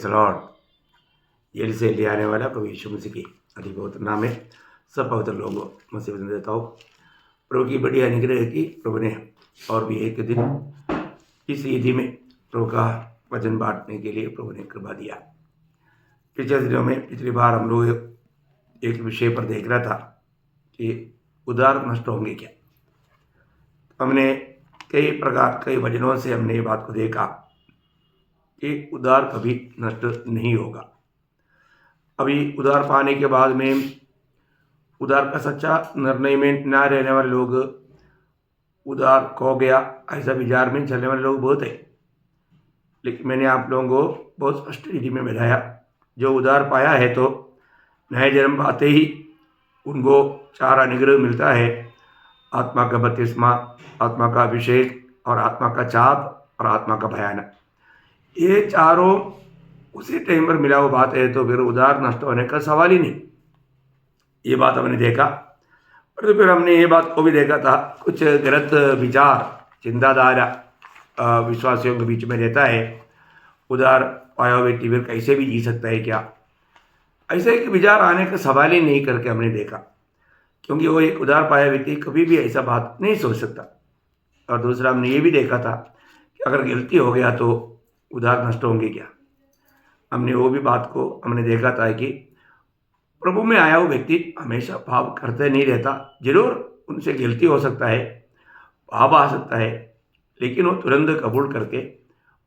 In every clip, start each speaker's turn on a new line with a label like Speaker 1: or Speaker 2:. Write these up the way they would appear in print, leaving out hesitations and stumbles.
Speaker 1: Lord, jail से ले आने वाला प्रभु यीशु मसीह की अति पवित्र नाम में सब पवित्र लोगों को मसीह वचन देता हूँ। प्रभु की बड़ी अनुग्रह की प्रभु ने और भी एक दिन इस ईदी में प्रभु का वचन बांटने के लिए प्रभु ने कृपा दिया। पिछले दिनों में पिछली बार हम लोग एक विषय पर देख रहा था कि उधार नष्ट होंगे क्या। हमने कई वचनों से हमने ये बात को देखा कि उधार कभी नष्ट नहीं होगा। अभी उधार पाने के बाद में उधार का सच्चा निर्णय में ना रहने वाले लोग, उधार खो गया ऐसा विचार में चलने वाले लोग बहुत है। लेकिन मैंने आप लोगों को बहुत स्पष्ट रीति में बताया, जो उधार पाया है तो नए जन्म पाते ही उनको 4 अनुग्रह मिलता है। आत्मा का बपतिस्मा, आत्मा का अभिषेक और आत्मा का चाप और आत्मा का भयानक, ये चारों उसी टाइम पर मिला हुआ बात है। तो फिर उधार नष्ट होने का सवाल ही नहीं। ये बात हमने देखा। और फिर हमने ये बात को भी देखा था, कुछ गलत विचार चिंताधारा विश्वासियों के बीच में रहता है। उधार पाया हुआ व्यक्ति फिर कैसे भी जी सकता है क्या, ऐसे एक विचार आने का सवाल ही नहीं करके हमने देखा, क्योंकि वो एक उधार पाया व्यक्ति कभी भी ऐसा बात नहीं सोच सकता। और दूसरा हमने ये भी देखा था कि अगर गलती हो गया तो उधार नष्ट होंगे क्या। हमने वो भी बात को हमने देखा था कि प्रभु में आया हुआ व्यक्ति हमेशा पाप करते नहीं रहता। जरूर उनसे गलती हो सकता है, पाप आ सकता है, लेकिन वो तुरंत कबूल करके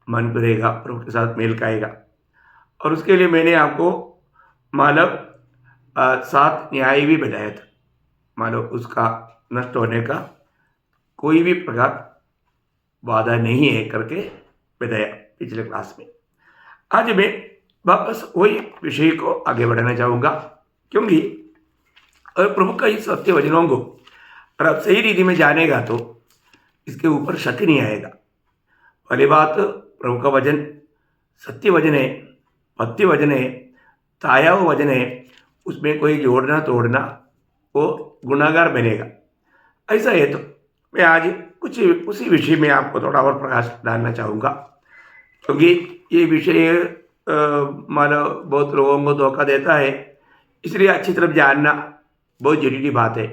Speaker 1: मन फिरेगा, प्रभु के साथ मेल खाएगा। और उसके लिए मैंने आपको मानव 7 न्याय भी बताया था। मानव उसका नष्ट होने का कोई भी प्रकार वादा नहीं है करके बताया पिछले क्लास में। आज मैं वापस वही विषय को आगे बढ़ाना चाहूँगा, क्योंकि अगर प्रभु का इस सत्य वचनों को अगर आप सही रीति में जानेगा तो इसके ऊपर शक नहीं आएगा। पहली बात, प्रभु का वचन सत्य वचन है, पत्य वचन है, ताया हुआ वचन है। उसमें कोई जोड़ना तोड़ना वो गुनाहगार बनेगा। ऐसा है तो मैं आज कुछ उसी विषय में आपको थोड़ा और प्रकाश डालना चाहूँगा, क्योंकि ये विषय मानो बहुत लोगों को धोखा देता है, इसलिए अच्छी तरफ जानना बहुत जरूरी बात है।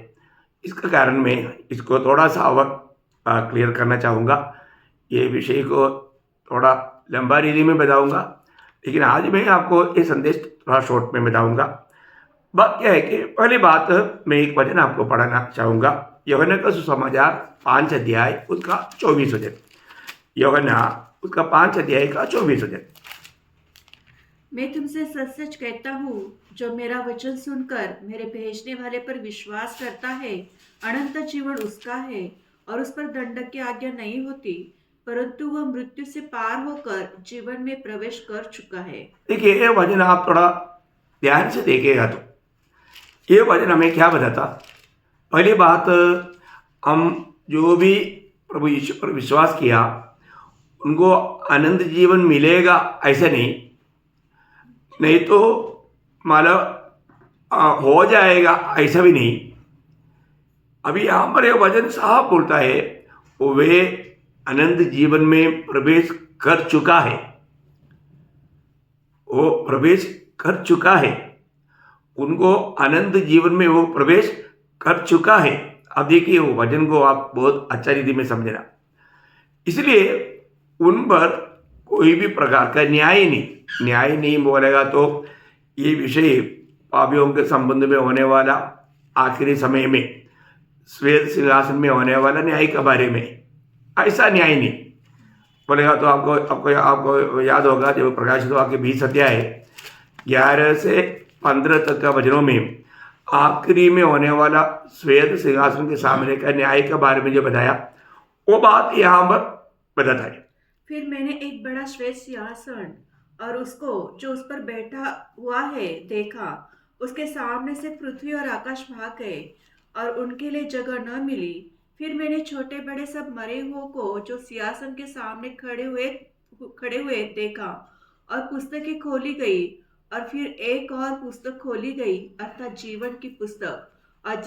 Speaker 1: इसका कारण मैं इसको थोड़ा सा और क्लियर करना चाहूँगा। ये विषय को थोड़ा लंबा रीति में बताऊँगा, लेकिन आज मैं आपको ये संदेश थोड़ा शॉर्ट में बताऊँगा। बात क्या है कि पहली बात मैं एक वचन आपको पढ़ाना चाहूँगा, यूहन्ना का सुसमाचार 5 अध्याय उसका 24 वचन। यूहन्ना उसका 5 अध्याय का 24 वचन।
Speaker 2: मैं तुमसे सच सच कहता हूँ, जो मेरा वचन सुनकर मेरे भेजने वाले पर विश्वास करता है, अनंत जीवन उसका है और उस पर दंड की आज्ञा नहीं होती, परंतु वह मृत्यु से पार होकर जीवन में प्रवेश कर चुका है।
Speaker 1: देखिए, ये वचन आप थोड़ा ध्यान से देखेगा तो ये वचन हमें क्या बताता। पहली बात, हम जो भी प्रभु यीशु पर विश्वास किया उनको अनंत जीवन मिलेगा ऐसा नहीं, नहीं तो मतलब हो जाएगा ऐसा भी नहीं। अभी यहाँ पर यह वचन साफ बोलता है, वे अनंत जीवन में प्रवेश कर चुका है, वो प्रवेश कर चुका है, उनको अनंत जीवन में वो प्रवेश कर चुका है। अब देखिए, वो वचन को आप बहुत अच्छा रीति में समझना। इसलिए उन पर कोई भी प्रकार का न्याय नहीं बोलेगा तो ये विषय पापियों के संबंध में होने वाला आखिरी समय में श्वेत सिंहासन में होने वाला न्याय के बारे में ऐसा न्याय नहीं बोलेगा। तो आपको याद होगा, जब प्रकाशित वाक्य 20 अध्याय 11 से 15 तक का वचनों में आखिरी में होने वाला श्वेत सिंहासन के सामने का न्याय के बारे में जो बताया, वो बात यहाँ पर बताता है।
Speaker 2: फिर मैंने एक बड़ा श्वेत सिंहासन और उसको जो उस पर बैठा हुआ है देखा। उसके सामने से पृथ्वी और आकाश भाग गए और उनके लिए जगह न मिली। फिर मैंने छोटे बड़े सब मरे हुओं को जो सिंहासन के सामने खड़े हुए देखा, और पुस्तकें खोली गई। और फिर एक और पुस्तक खोली गई, अर्थात जीवन की पुस्तक। और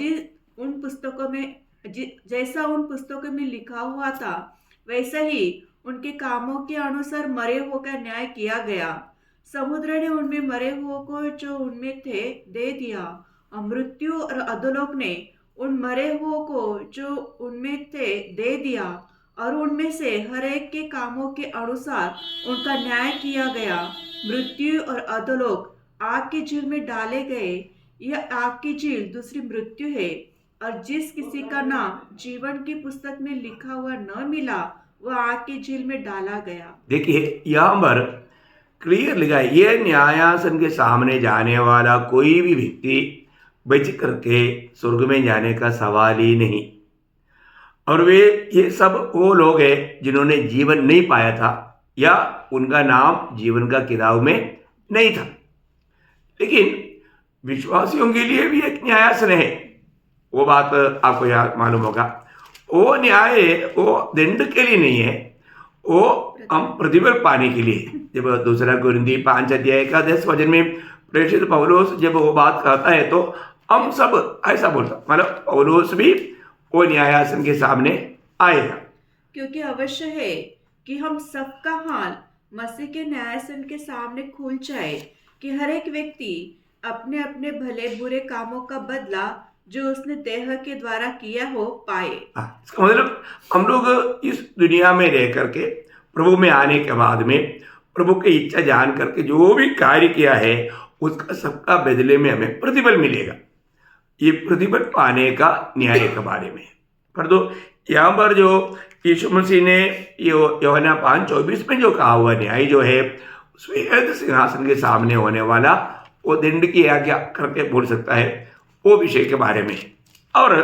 Speaker 2: जैसा उन पुस्तकों में लिखा हुआ था, वैसा ही उनके कामों के अनुसार मरे हुओं का न्याय किया गया। समुद्र ने उनमें मरे हुओं को जो उनमें थे दे दिया, और मृत्यु और अधोलोक ने उन मरे हुओं को जो उनमें थे दे दिया, और उनमें से हर एक के कामों के अनुसार उनका न्याय किया गया। मृत्यु और अधोलोक आग की झील में डाले गए। यह आग की झील दूसरी मृत्यु है, और जिस किसी का नाम जीवन की पुस्तक में लिखा हुआ न मिला, वह आग की झील में डाला गया।
Speaker 1: देखिए यहाँ पर क्लियर लिखा है, ये न्यायासन के सामने जाने वाला कोई भी व्यक्ति बच करके स्वर्ग में जाने का सवाल ही नहीं। और वे ये सब वो लोग हैं जिन्होंने जीवन नहीं पाया था, या उनका नाम जीवन का किताब में नहीं था। लेकिन विश्वासियों के लिए भी एक न्यायासन है, वो बात आपको याद मालूम होगा। वो न्याय वो दंड के लिए नहीं है, वो हम प्रतिफल पाने के लिए। जब दूसरा कुरिन्थी 5 अध्याय का 10 वचन में प्रेषित पौलुस जब वो बात कहता है तो हम सब ऐसा बोलता, मतलब पौलुस भी वो न्यायासन के सामने आएगा।
Speaker 2: क्योंकि अवश्य है कि हम सबका हाल मसीह के न्यायासन के सामने खुल जाए, कि हर एक व्यक्ति अपने अपने भले बुरे कामों का बदला जो उसने देह के द्वारा किया हो पाए।
Speaker 1: इसका मतलब हम लोग इस दुनिया में रह करके प्रभु में आने के बाद में प्रभु की इच्छा जान करके जो भी कार्य किया है उसका सबका बदले में हमें प्रतिफल मिलेगा। ये प्रतिफल पाने का न्याय के बारे में। पर तो यहाँ पर जो यीशु मसीह ने यूहन्ना 5:24 में जो कहा हुआ न्याय जो है, स्वर्ग सिंहासन के सामने होने वाला वो दंड की आज्ञा करके बोल सकता है, वो विषय के बारे में। और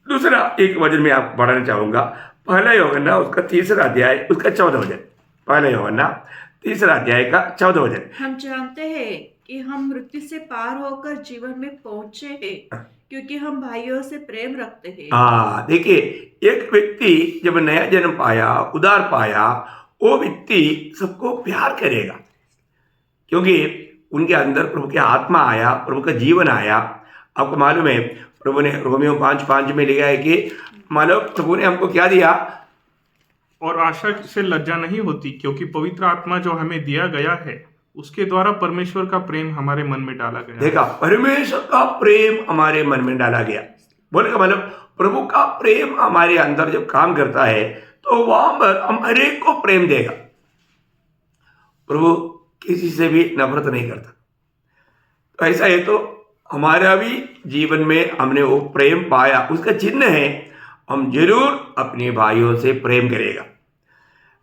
Speaker 1: दूसरा एक वचन में आपको पढ़ाना चाहूँगा, पहला यूहन्ना उसका 3 अध्याय उसका 14 वचन। पहला यूहन्ना 3 अध्याय का 14 वचन।
Speaker 2: हम जानते हैं कि हम मृत्यु से पार होकर जीवन में पहुंचे हैं, क्योंकि हम भाइयों से प्रेम रखते हैं।
Speaker 1: हाँ, देखिए एक व्यक्ति जब नया जन्म पाया, उद्धार पाया, वो व्यक्ति सबको प्यार करेगा, क्योंकि उनके अंदर प्रभु की आत्मा आया, प्रभु का जीवन आया। आपको मालूम है प्रभु ने रोमियो 5:5 में लिखा है कि मतलब प्रभु ने हमको क्या दिया,
Speaker 3: और आशा से लज्जा नहीं होती, क्योंकि पवित्र आत्मा जो हमें दिया गया है उसके द्वारा परमेश्वर का प्रेम हमारे मन में डाला गया।
Speaker 1: देखा, परमेश्वर का प्रेम हमारे मन में डाला गया। बोले का मतलब प्रभु का प्रेम हमारे अंदर जब काम करता है तो वहां पर हम हर एक को प्रेम देगा। प्रभु किसी से भी नफरत नहीं करता। तो ऐसा है तो हमारा भी जीवन में हमने वो प्रेम पाया, उसका चिन्ह है हम जरूर अपने भाइयों से प्रेम करेगा,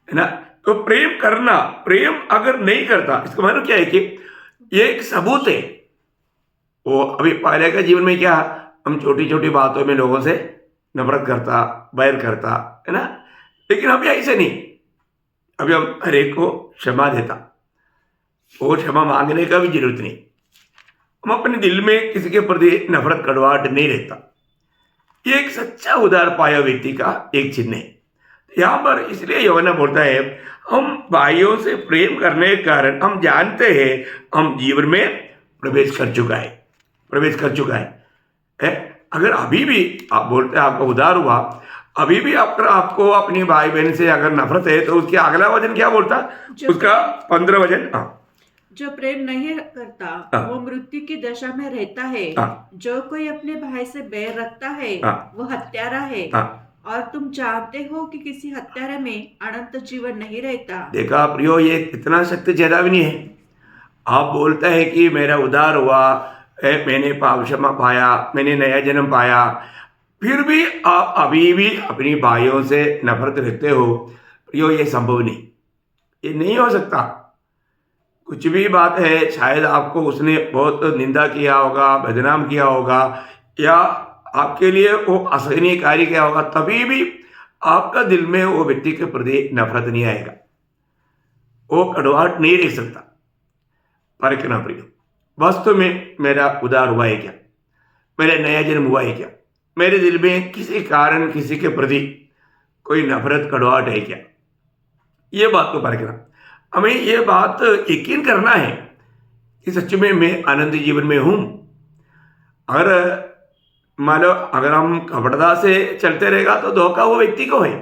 Speaker 1: है ना। तो प्रेम करना, प्रेम अगर नहीं करता इसका मतलब क्या है कि ये एक सबूत है। वो अभी पहले का जीवन में क्या, हम छोटी छोटी बातों में लोगों से नफरत करता, बैर करता, है ना। लेकिन अभी ऐसे नहीं, अभी हम हर एक को क्षमा देता, वो क्षमा मांगने का भी जरूरत नहीं। हम अपने दिल में किसी के प्रति नफरत कड़वाहट नहीं रहता। ये एक सच्चा उद्धार पाया व्यक्ति का एक चिन्ह है। यहाँ पर इसलिए यूहन्ना बोलता है हम भाइयों से प्रेम करने के कारण हम जानते हैं हम जीवन में प्रवेश कर चुका है। अगर अभी भी आप बोलते हैं आपका उद्धार हुआ, अभी भी आपको अपनी भाई बहन से अगर नफरत है तो उसके अगला वचन क्या बोलता, उसका 15 वचन,
Speaker 2: जो प्रेम नहीं करता वो मृत्यु की दशा में रहता है। जो कोई अपने भाई से बैर रखता है वो हत्यारा है, और तुम जानते हो कि किसी हत्यारे में अनंत जीवन नहीं रहता।
Speaker 1: देखा प्रियो, ये इतना सत्य चेतावनी है। आप बोलता है कि मेरा उद्धार हुआ, मैंने पाप क्षमा पाया, मैंने नया जन्म पाया, फिर भी आप अभी भी अपनी भाइयों से नफरत रखते हो। प्रियो, ये संभव नहीं, ये नहीं हो सकता। कुछ भी बात है, शायद आपको उसने बहुत निंदा किया होगा, बदनाम किया होगा, या आपके लिए वो असहनीय कार्य किया होगा, तभी भी आपका दिल में वो व्यक्ति के प्रति नफरत नहीं आएगा, वो कड़वाहट नहीं रह सकता। परखना प्रिय, वास्तव में मेरा उद्धार हुआ है क्या, मेरा नया जन्म हुआ है क्या, मेरे दिल में किसी कारण किसी के प्रति कोई नफरत कड़वाहट है क्या, ये बात को परखना। हमें ये बात यकीन करना है कि सच में मैं आनंद जीवन में हूँ। अगर मान लो अगर हम कपटता से चलते रहेगा तो धोखा वो व्यक्ति को है।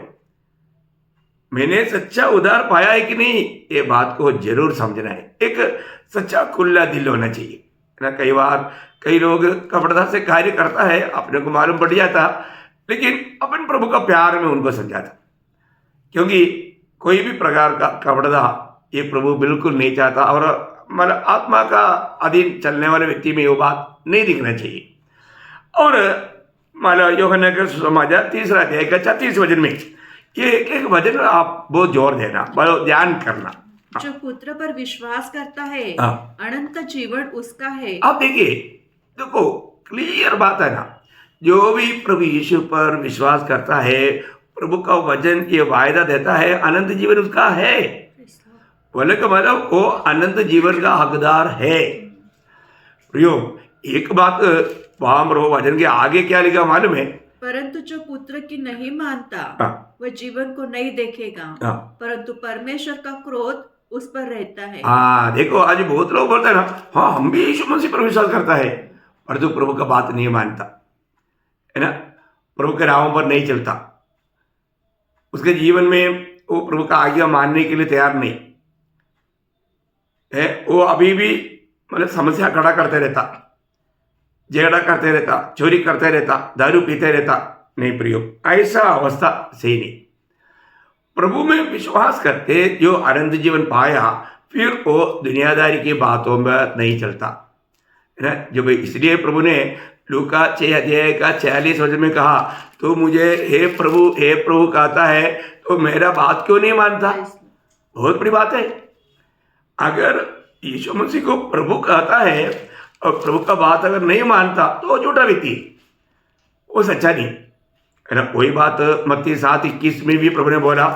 Speaker 1: मैंने सच्चा उद्धार पाया है कि नहीं, ये बात को जरूर समझना है। एक सच्चा खुला दिल होना चाहिए ना। कई बार कई लोग कपटता से कार्य करता है, अपने को मालूम पड़ जाता, लेकिन अपन प्रभु का प्यार में उनको समझाता, क्योंकि कोई भी प्रकार का कपटता ये प्रभु बिल्कुल नहीं चाहता। और मतलब आत्मा का अधीन चलने वाले व्यक्ति में वो बात नहीं दिखना चाहिए। और मतलब यूहन्ना का सुसमाचार 3 अध्याय का 34 वचन में ये एक वचन आप बहुत जोर देना, बहुत ध्यान करना।
Speaker 2: जो पुत्र पर विश्वास करता है
Speaker 1: हाँ।
Speaker 2: अनंत जीवन उसका है।
Speaker 1: आप देखिए, देखो क्लियर बात है ना, जो भी प्रभु यीशु पर विश्वास करता है, प्रभु का वचन ये वायदा देता है, अनंत जीवन उसका है। बोले का मतलब वो अनंत जीवन का हकदार है। प्रियो, एक बात वहां प्रभु वचन के आगे क्या लिखा मालूम है?
Speaker 2: परंतु जो पुत्र की नहीं मानता
Speaker 1: हाँ।
Speaker 2: वह जीवन को नहीं देखेगा,
Speaker 1: हाँ।
Speaker 2: परंतु परमेश्वर का क्रोध उस पर रहता है।
Speaker 1: हाँ, देखो आज बहुत लोग बोलते हैं ना, हाँ हम भी यीशु मसीह पर विश्वास करता है, परंतु प्रभु का बात नहीं मानता है ना, प्रभु के राहों पर नहीं चलता, उसके जीवन में वो प्रभु का आज्ञा मानने के लिए तैयार नहीं है। वो अभी भी मतलब समस्या खड़ा करते रहता, झगड़ा करते रहता, चोरी करते रहता, दारू पीते रहता। नहीं प्रियो, ऐसा अवस्था सही नहीं। प्रभु में विश्वास करते जो अनंत जीवन पाया, फिर वो दुनियादारी की बातों में नहीं चलता है ना। जब इसलिए प्रभु ने लूका 6 अध्याय का 46 वचन में कहा, तो मुझे हे प्रभु कहता है, तो मेरा बात क्यों नहीं मानता? बहुत बड़ी बात है। अगर यीशु मसीह को प्रभु कहता है और प्रभु का बात अगर नहीं मानता तो वो झूठा व्यक्ति, वो सच्चा नहीं है ना। वही बात मत्ती 7:21 में भी प्रभु ने बोला,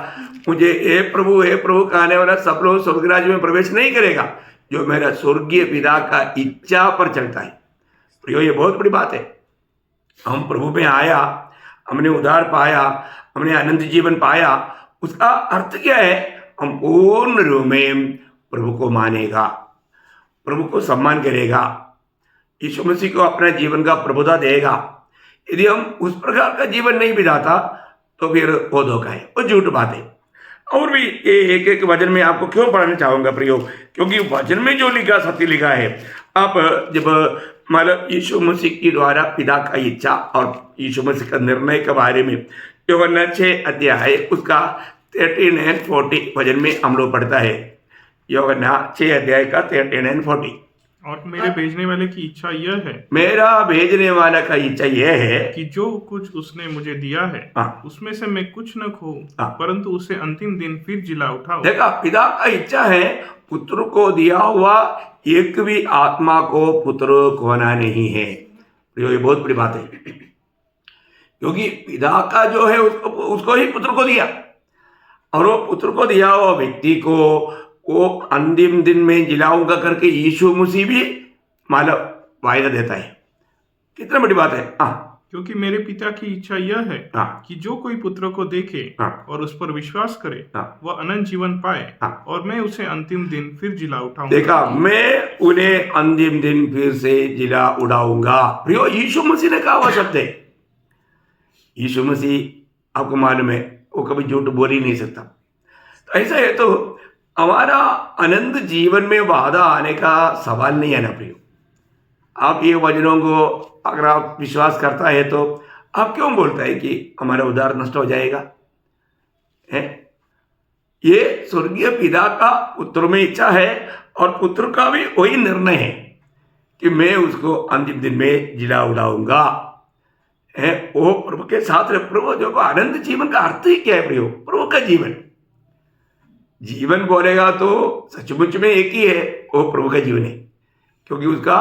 Speaker 1: मुझे हे प्रभु कहने वाला सब लोग स्वर्ग राज्य में प्रवेश नहीं करेगा, जो मेरा स्वर्गीय पिता का इच्छा पर चलता है। प्रियो, ये बहुत बड़ी बात है। हम प्रभु में आया, हमने उद्धार पाया, हमने अनंत जीवन पाया, उसका अर्थ क्या है? हम पूर्ण रूप में प्रभु को मानेगा, प्रभु को सम्मान करेगा, यीशु मसीह को अपने जीवन का प्रभुता देगा। यदि हम उस प्रकार का जीवन नहीं बिताता तो फिर वो धोखा है, वो झूठ बात है। और भी ये एक वचन में आपको क्यों पढ़ाना चाहूंगा प्रियो, क्योंकि वचन में जो लिखा सत्य लिखा है। आप जब मतलब यीशु मसीह के द्वारा पिता का इच्छा और यीशु मसीह का निर्णय के बारे में यूहन्ना 6 अध्याय उसका 13 और 40 वचन में हम लोग पढ़ता है। यूहन्ना 6 अध्याय का 13 और 40।
Speaker 3: और मेरे भेजने वाले की इच्छा यह है,
Speaker 1: मेरा भेजने वाला का इच्छा यह है
Speaker 3: कि जो कुछ उसने मुझे दिया है
Speaker 1: हाँ।
Speaker 3: उसमें से मैं कुछ न खो,
Speaker 1: हाँ।
Speaker 3: परंतु उसे अंतिम दिन फिर जिला उठाओ।
Speaker 1: देखा, पिता का इच्छा है पुत्र को दिया हुआ एक भी आत्मा को पुत्र खोना नहीं है। ये बहुत बड़ी बात है, क्योंकि पिता का जो है उसको ही पुत्र को दिया, और वो पुत्र को दिया हुआ व्यक्ति को वो अंतिम दिन में जिलाऊंगा करके यीशु मसीह भी मतलब वायदा देता है। कितना बड़ी बात है। हाँ,
Speaker 3: क्योंकि मेरे पिता की इच्छा यह है
Speaker 1: हाँ।
Speaker 3: कि जो कोई पुत्र को देखे
Speaker 1: हाँ।
Speaker 3: और उस पर विश्वास करे
Speaker 1: हाँ।
Speaker 3: वह अनंत जीवन पाए,
Speaker 1: हाँ।
Speaker 3: और मैं उसे अंतिम दिन फिर जिला उठाऊंगा।
Speaker 1: देखा, मैं उन्हें अंतिम दिन फिर से जिला उड़ाऊंगा। प्रियो, यीशु मसीह ने कहा हुआ शब्द है। यीशु मसीह आपको मालूम है वो कभी झूठ बोल ही नहीं सकता। तो ऐसा है तो हमारा अनंत जीवन में वादा आने का सवाल नहीं है ना प्रियो। आप ये वचनों को अगर आप विश्वास करता है तो आप क्यों बोलता है कि हमारा उद्धार नष्ट हो जाएगा? है ये स्वर्गीय पिता का पुत्र में इच्छा है, और पुत्र का भी वही निर्णय है कि मैं उसको अंतिम दिन में जिला उड़ाऊंगा। है वो प्रभु के साथ रहे। प्रभु जो अनंत जीवन का अर्थ ही क्या है प्रियो? प्रभु का जीवन बोलेगा तो सचमुच में एक ही है, वो प्रभु का जीवन है, क्योंकि उसका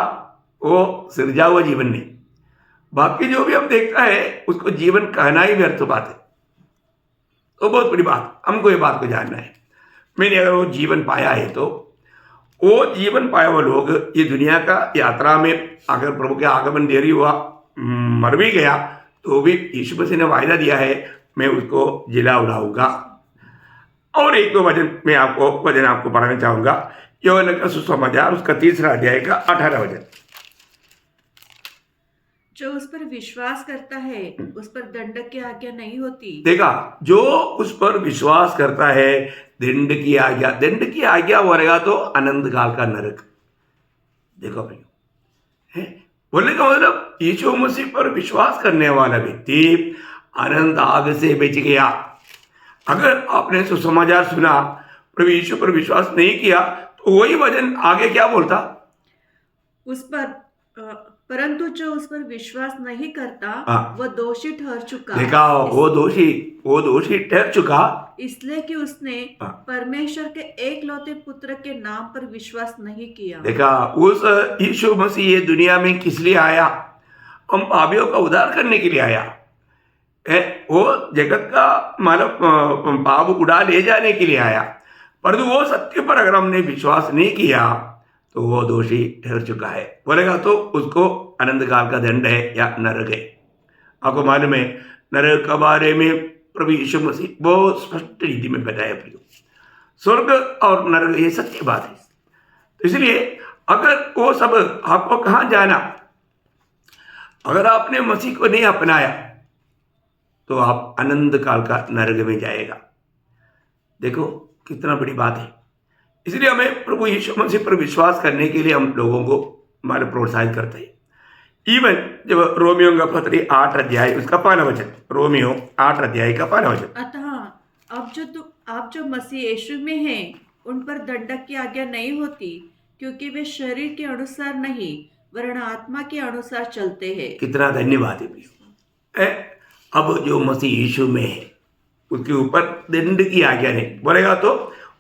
Speaker 1: वो सृजा हुआ जीवन नहीं। बाकी जो भी हम देखता है उसको जीवन कहना ही व्यर्थ बात है। तो बहुत बड़ी बात, हमको ये बात को जानना है। मैंने अगर वो जीवन पाया है तो वो जीवन पाया हुआ लोग ये दुनिया का यात्रा में अगर प्रभु के आगमन देरी हुआ, मर भी गया, तो भी यीशु मसीह ने वायदा दिया है मैं उसको जिला उड़ाऊंगा। और एक दो वचन मैं आपको पढ़ाना चाहूंगा। यूहन्ना का सुसमाचार उसका 3 अध्याय का 18 वचन।
Speaker 2: जो उस पर विश्वास करता है उस पर दंड की आज्ञा नहीं होती।
Speaker 1: देखा, जो उस पर विश्वास करता है दंड की आज्ञा हो रहेगा तो अनंत काल का नरक। देखो भाई, है बोलने का मतलब यीशु मसीह पर विश्वास करने वाला व्यक्ति अनंत आग से बच गया। अगर आपने सुसमाचार सुना, प्रभु यीशु पर विश्वास नहीं किया, तो वही वचन आगे क्या बोलता?
Speaker 2: उस पर परंतु जो उस पर विश्वास नहीं करता
Speaker 1: हाँ।
Speaker 2: वह दोषी ठहर चुका।
Speaker 1: देखा, वो दोषी ठहर चुका,
Speaker 2: इसलिए कि उसने
Speaker 1: हाँ।
Speaker 2: परमेश्वर के एकलौते पुत्र के नाम पर विश्वास नहीं किया।
Speaker 1: देखा, उस यीशु मसीह ये दुनिया में किस लिए आया? हम पापियों का उद्धार करने के लिए आया है। वो जगत का मतलब पाप उड़ा ले जाने के लिए आया। परंतु वो सत्य पर अगर हमने विश्वास नहीं किया तो वो दोषी ठहर चुका है। बोलेगा तो उसको अनंत काल का दंड है या नरक है। आपको मालूम है, नरक के बारे में प्रभु यीशु मसीह बहुत स्पष्ट रीति में बताया। प्रियो, स्वर्ग और नरक ये सत्य बात है। तो इसलिए अगर वो सब आपको कहाँ जाना, अगर आपने मसीह को नहीं अपनाया तो आप अनंत काल का नरक में जाएगा। देखो कितना बड़ी बात है। इसलिए हमें प्रभु यीशु मसीह पर विश्वास करने के लिए हम लोगों को हमारे प्रोत्साहित करते हैं। इवन जब रोमियो का पत्री 8 अध्याय उसका 5वां वचन, रोमियो 8 अध्याय का 5वां वचन,
Speaker 2: अतः आप जो मसीह यीशु में हैं उन पर दंडक की आज्ञा नहीं होती, क्योंकि वे शरीर के अनुसार नहीं वरन आत्मा के अनुसार चलते हैं।
Speaker 1: कितना धन्यवाद है प्रियो। अब जो मसीह यीशु में है उसके ऊपर दंड की आज्ञा नहीं, बोलेगा तो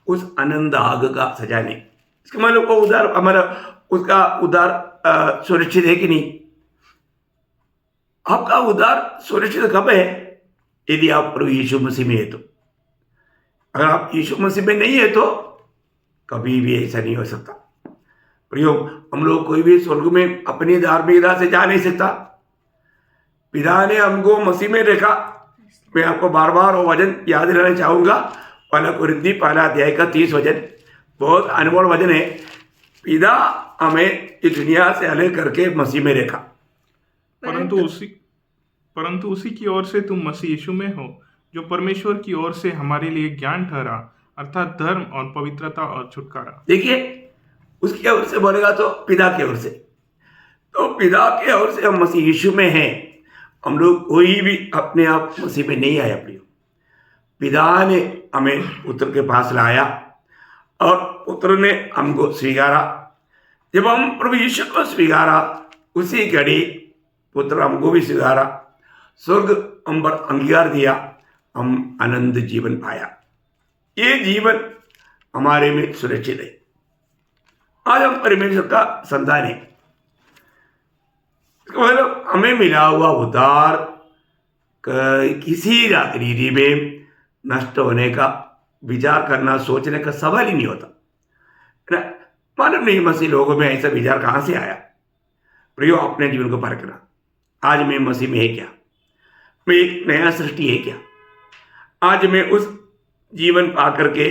Speaker 1: उस अनंत आग का सजा नहीं। इसके मतलब को उधार हमारा उसका उधार सुरक्षित है कि नहीं? आपका उधार सुरक्षित कब है? यदि आप प्रभु यीशु मसीह में है तो। अगर आप यीशु मसीह में नहीं है तो कभी भी ऐसा नहीं हो सकता। प्रियो, हम लोग कोई भी स्वर्ग में अपनी धार्मिकता से जा नहीं सकता। पिता ने हमको मसीह में रखा। मैं आपको बार बार वो वचन याद दिलाना चाहूंगा, 1 कुरिन्थी 1 अध्याय का 30 वचन, बहुत अनमोल वचन है। पिता हमें इस दुनिया से अलग करके मसीह में रखा,
Speaker 3: परंतु उसी की ओर से तुम मसीह यीशु में हो, जो परमेश्वर की ओर से हमारे लिए ज्ञान ठहरा, अर्थात धर्म और पवित्रता और छुटकारा।
Speaker 1: देखिए, उसकी ओर से बोलेगा तो पिता की ओर से। तो पिता के ओर से हम मसीह यीशु में हैं। हम लोग कोई भी अपने आप मसीह में नहीं आया प्रियो। पिता ने हमें पुत्र के पास लाया और पुत्र ने हमको स्वीकारा। जब हम प्रभु यीशु को स्वीकारा, उसी घड़ी पुत्र हमको भी स्वीकारा, स्वर्ग हम पर अंगीकार दिया, हम अनंत जीवन पाया। ये जीवन हमारे में सुरक्षित है। आज हम परमेश्वर का संतान है। मतलब हमें मिला हुआ उद्धार किसी रीति में नष्ट होने का विचार करना, सोचने का सवाल ही नहीं होता। मालूम नहीं मसीह लोगों में ऐसा विचार कहाँ से आया। प्रियो, अपने जीवन को परखना। आज मैं मसीह में है क्या? मैं एक नया सृष्टि है क्या? आज मैं उस जीवन पा करके,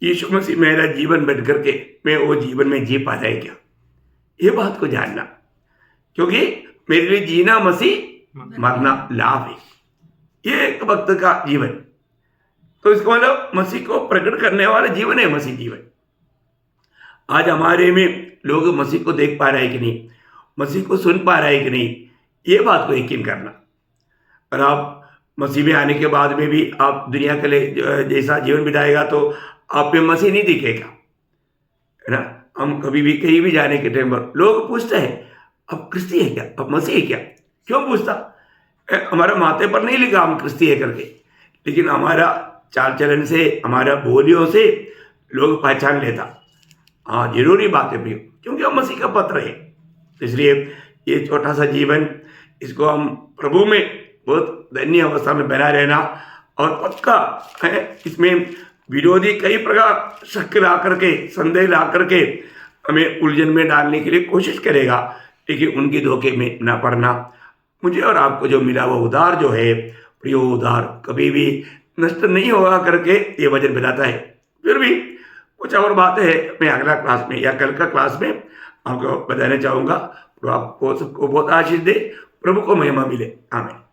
Speaker 1: यीशु मसीह मेरा जीवन बन करके मैं वो जीवन में जी पाता है क्या? ये बात को जानना, क्योंकि मेरे लिए जीना मसीह, मरना लाभ है। ये एक वक्त का जीवन, तो इसको मतलब मसीह को प्रकट करने वाला जीवन है मसीह जीवन। आज हमारे में लोग मसीह को देख पा रहे हैं कि नहीं, मसीह को सुन पा रहे हैं कि नहीं, ये बात को यकीन करना। और आप मसीह में आने के बाद में भी आप दुनिया के लिए जैसा जीवन बिताएगा तो आप में मसीह नहीं दिखेगा, है ना। हम कभी भी कहीं भी जाने के टाइम पर लोग पूछते हैं, अब क्रिस्ती है क्या, अब मसीह है क्या? क्यों पूछता? हमारे माथे पर नहीं लिखा हम क्रिस्ती है करके, लेकिन हमारा चाल चलन से, हमारा बोलियों से लोग पहचान लेता। हाँ, जरूरी बात है प्रियो, क्योंकि हम मसीह का पत्र है। इसलिए ये छोटा सा जीवन, इसको हम प्रभु में बहुत धन्य अवस्था में बना रहना, और पक्का है इसमें विरोधी कई प्रकार शक ला करके, संदेह ला करके हमें उलझन में डालने के लिए कोशिश करेगा, लेकिन उनकी धोखे में ना पड़ना। मुझे और आपको जो मिला वो उधार जो है प्रियो, उधार कभी भी नष्ट नहीं होगा करके ये वचन बताता है। फिर भी कुछ और बातें हैं, मैं अगला क्लास में या कल का क्लास में आपको बताना चाहूँगा। तो आपको सबको बहुत आशीष दे। प्रभु को महिमा मिले। आमीन।